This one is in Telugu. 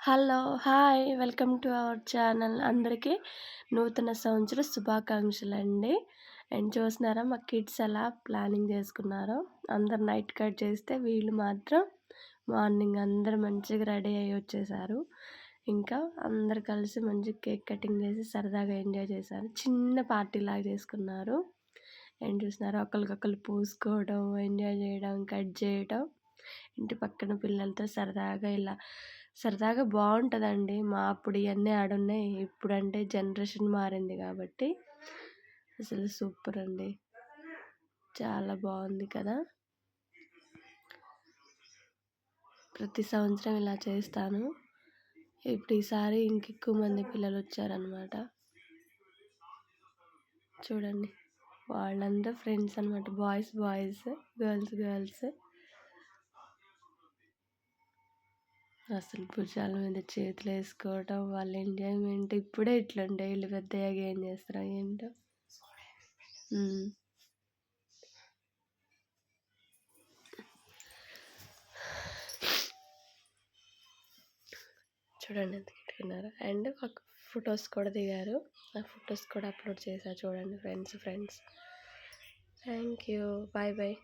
Hello! Hi! Welcome to our channel. అందరికీ నూతన సంవత్సర శుభాకాంక్షలండి. అండ్ చూస్తున్నారా మా కిడ్స్ ఎలా ప్లానింగ్ చేసుకున్నారో. అందరు నైట్ కట్ చేస్తే వీళ్ళు మాత్రం మార్నింగ్ అందరూ మంచిగా రెడీ అయ్యి వచ్చేసారు. ఇంకా అందరూ కలిసి మంచిగా కేక్ కటింగ్ చేసి సరదాగా ఎంజాయ్ చేశారు. చిన్న పార్టీలాగా చేసుకున్నారు. అండ్ చూస్తున్నారా ఒకళ్ళకొకళ్ళు పూసుకోవడం, ఎంజాయ్ చేయడం, కట్ చేయడం. ఇంటి పక్కన పిల్లలతో సరదాగా బావుంటదండి. మా అప్పుడు ఇయన్నీ ఆడున్నాయి. ఇప్పుడంటే జనరేషన్ మారింది కాబట్టి అసలు సూపరండి. చాలా బావుంది కదా! ప్రతి సంవత్సరం ఇలా చేస్తాను. ఇప్పుడు ఈసారి ఇంకెక్కువ మంది పిల్లలొచ్చారనమాట. చూడండి. వాళ్ళంతా ఫ్రెండ్స్ అనమాట. Boys, girls, girls. అసలు భుజాల మీద చేతులేసుకోవటం, వాళ్ళ ఎంజాయ్‌మెంట్ ఇప్పుడే ఇట్లుంటే ఈళ్ళు పెద్దయ్యాక ఏం చేస్తారో ఏంటో. హ్మ్. చూడండి ఎంత కిట్టుకున్నారో. అండ్ ఒక ఫొటోస్ కూడా దిగారు. ఆ ఫొటోస్ కూడా అప్‌లోడ్ చేశా చూడండి ఫ్రెండ్స్. Thank you. బాయ్.